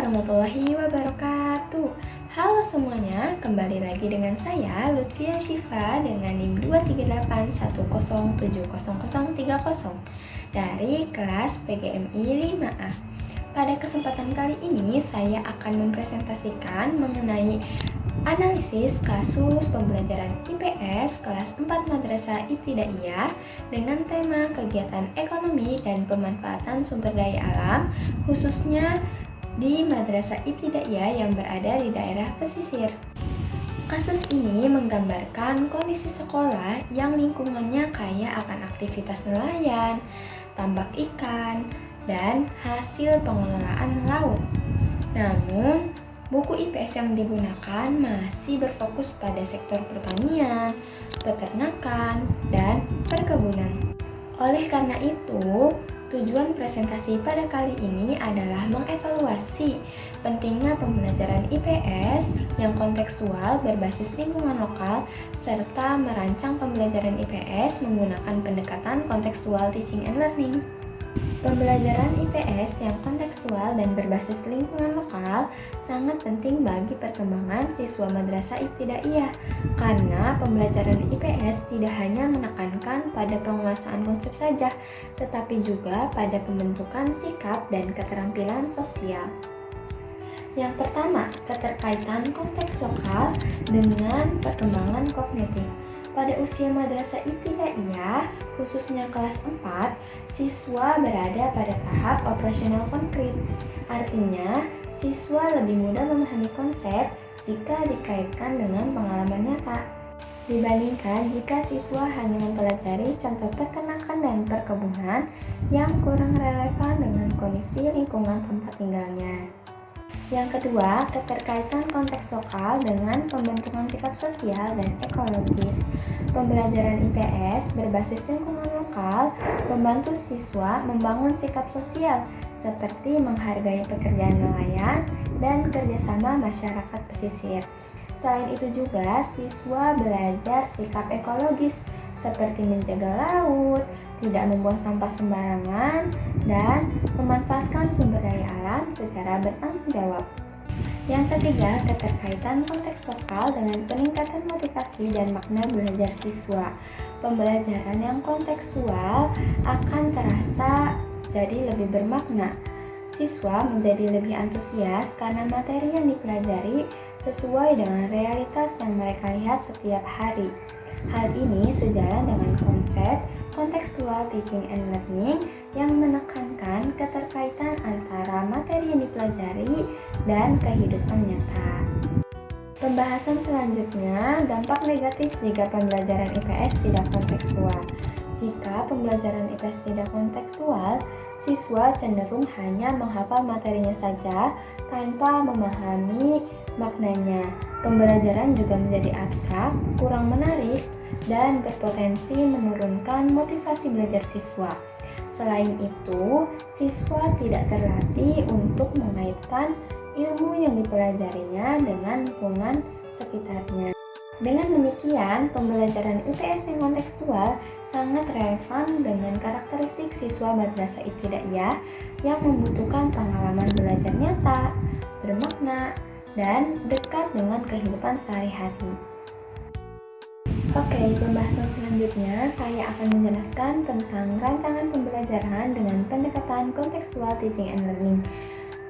warahmatullahi wabarakatuh. Halo semuanya, kembali lagi dengan saya Lutfia Syifa dengan NIM 23810700030 dari kelas PGMI 5A. Pada kesempatan kali ini saya akan mempresentasikan mengenai analisis kasus pembelajaran IPS kelas 4 Madrasah Ibtidaiyah dengan tema kegiatan ekonomi dan pemanfaatan sumber daya alam, khususnya di Madrasah Ibtidaiyah yang berada di daerah pesisir. Kasus ini menggambarkan kondisi sekolah yang lingkungannya kaya akan aktivitas nelayan, tambak ikan, dan hasil pengelolaan laut. Namun, buku IPS yang digunakan masih berfokus pada sektor pertanian, peternakan, dan perkebunan. Oleh karena itu, tujuan presentasi pada kali ini adalah mengevaluasi pentingnya pembelajaran IPS yang kontekstual berbasis lingkungan lokal serta merancang pembelajaran IPS menggunakan pendekatan kontekstual teaching and learning. Pembelajaran IPS yang kontekstual dan berbasis lingkungan lokal sangat penting bagi perkembangan siswa madrasah ibtidaiyah karena pembelajaran IPS tidak hanya menekankan pada penguasaan konsep saja, tetapi juga pada pembentukan sikap dan keterampilan sosial. Yang pertama, keterkaitan konteks lokal dengan perkembangan kognitif. Pada usia madrasah ibtidaiyah, khususnya kelas 4, siswa berada pada tahap operasional konkret. Artinya, siswa lebih mudah memahami konsep jika dikaitkan dengan pengalaman nyata dibandingkan jika siswa hanya mempelajari contoh peternakan dan perkebunan yang kurang relevan dengan kondisi lingkungan tempat tinggalnya. Yang kedua, keterkaitan konteks lokal dengan pembentukan sikap sosial dan ekologis. Pembelajaran IPS berbasis lingkungan lokal membantu siswa membangun sikap sosial seperti menghargai pekerjaan nelayan dan kerjasama masyarakat pesisir. Selain itu juga, siswa belajar sikap ekologis seperti menjaga laut, tidak membuang sampah sembarangan, dan memanfaatkan sumber daya alam secara bertanggung jawab. Yang ketiga, keterkaitan konteks lokal dengan peningkatan motivasi dan makna belajar siswa. Pembelajaran yang kontekstual akan terasa jadi lebih bermakna. Siswa menjadi lebih antusias karena materi yang dipelajari sesuai dengan realitas yang mereka lihat setiap hari. Hal ini sejalan dengan konsep kontekstual teaching and learning yang menekankan keterkaitan antara materi yang dipelajari dan kehidupan nyata. Pembahasan selanjutnya, dampak negatif jika pembelajaran IPS tidak kontekstual. Jika pembelajaran IPS tidak kontekstual, siswa cenderung hanya menghafal materinya saja tanpa memahami maknanya. Pembelajaran juga menjadi abstrak, kurang menarik, dan berpotensi menurunkan motivasi belajar siswa. Selain itu, siswa tidak terlatih untuk mengaitkan ilmu yang dipelajarinya dengan lingkungan sekitarnya. Dengan demikian, pembelajaran IPS yang kontekstual sangat relevan dengan karakteristik siswa madrasah ibtidaiyah yang membutuhkan pengalaman belajar nyata, bermakna, dan dekat dengan kehidupan sehari-hari. Oke, pembahasan selanjutnya saya akan menjelaskan tentang rancangan pembelajaran dengan pendekatan kontekstual teaching and learning.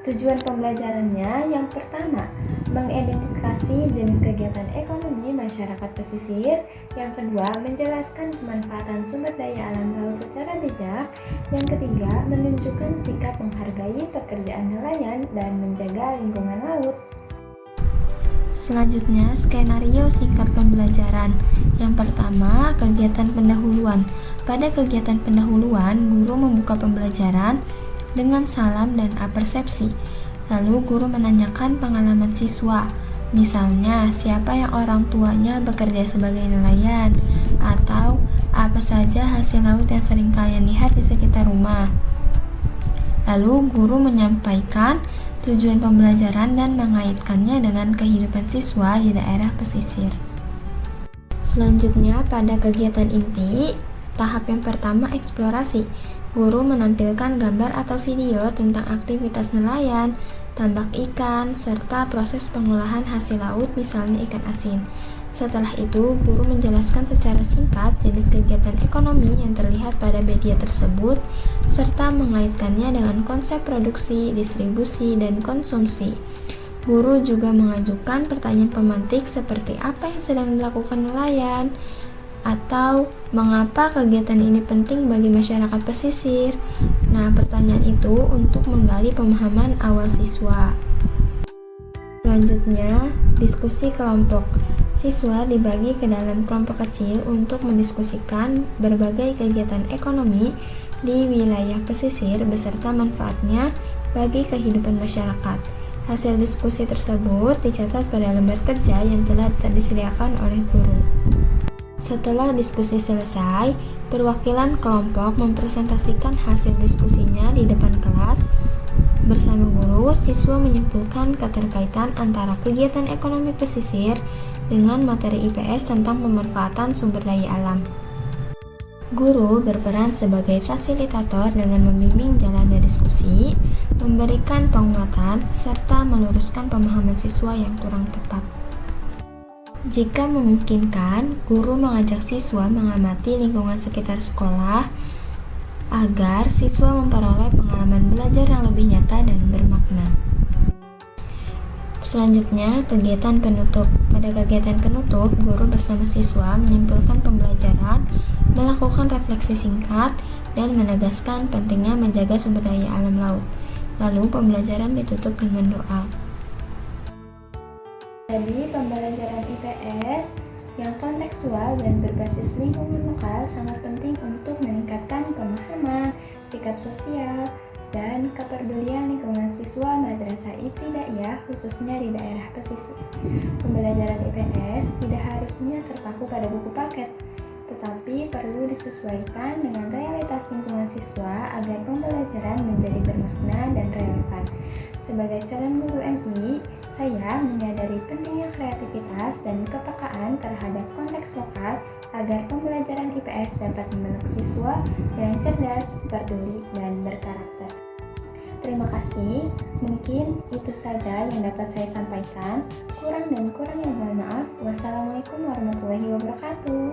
Tujuan pembelajarannya yang pertama, mengidentifikasi jenis kegiatan ekonomi masyarakat pesisir. Yang kedua, menjelaskan pemanfaatan sumber daya alam laut secara bijak. Yang ketiga, menunjukkan sikap menghargai pekerjaan nelayan dan menjaga lingkungan laut. Selanjutnya, skenario singkat pembelajaran. Yang pertama, kegiatan pendahuluan. Pada kegiatan pendahuluan, guru membuka pembelajaran dengan salam dan apersepsi. Lalu guru menanyakan pengalaman siswa. Misalnya, siapa yang orang tuanya bekerja sebagai nelayan, atau apa saja hasil laut yang sering kalian lihat di sekitar rumah. Lalu guru menyampaikan tujuan pembelajaran dan mengaitkannya dengan kehidupan siswa di daerah pesisir. Selanjutnya, pada kegiatan inti, tahap yang pertama eksplorasi. Guru menampilkan gambar atau video tentang aktivitas nelayan, tambak ikan, serta proses pengolahan hasil laut misalnya ikan asin. Setelah itu, guru menjelaskan secara singkat jenis kegiatan ekonomi yang terlihat pada media tersebut, serta mengaitkannya dengan konsep produksi, distribusi, dan konsumsi. Guru juga mengajukan pertanyaan pemantik seperti apa yang sedang dilakukan nelayan, atau mengapa kegiatan ini penting bagi masyarakat pesisir. Nah, pertanyaan itu untuk menggali pemahaman awal siswa. Selanjutnya, diskusi kelompok. Siswa dibagi ke dalam kelompok kecil untuk mendiskusikan berbagai kegiatan ekonomi di wilayah pesisir beserta manfaatnya bagi kehidupan masyarakat. Hasil diskusi tersebut dicatat pada lembar kerja yang telah disediakan oleh guru. Setelah diskusi selesai, perwakilan kelompok mempresentasikan hasil diskusinya di depan kelas. Bersama guru, siswa menyimpulkan keterkaitan antara kegiatan ekonomi pesisir dengan materi IPS tentang pemanfaatan sumber daya alam. Guru berperan sebagai fasilitator dengan membimbing jalannya diskusi, memberikan penguatan, serta meluruskan pemahaman siswa yang kurang tepat. Jika memungkinkan, guru mengajak siswa mengamati lingkungan sekitar sekolah agar siswa memperoleh pengalaman belajar yang lebih nyata dan bermakna. Selanjutnya, kegiatan penutup. Pada kegiatan penutup, guru bersama siswa menyimpulkan pembelajaran, melakukan refleksi singkat, dan menegaskan pentingnya menjaga sumber daya alam laut. Lalu, pembelajaran ditutup dengan doa. Jadi, pembelajaran IPS yang kontekstual dan berbasis lingkungan lokal sangat penting untuk meningkatkan pemahaman, sikap sosial, dan kepedulian lingkungan siswa madrasah ibtidaiyah khususnya di daerah pesisir. Pembelajaran IPS tidak harusnya terpaku pada buku paket, tetapi perlu disesuaikan dengan realitas lingkungan siswa agar pembelajaran menjadi bermakna dan relevan. Sebagai calon guru MI, saya menyadari pentingnya kreativitas dan kepekaan terhadap konteks lokal agar pembelajaran IPS dapat membentuk siswa yang cerdas, peduli, dan berkarakter. Terima kasih, mungkin itu saja yang dapat saya sampaikan. Kurang dan kurangnya mohon maaf. Wassalamualaikum warahmatullahi wabarakatuh.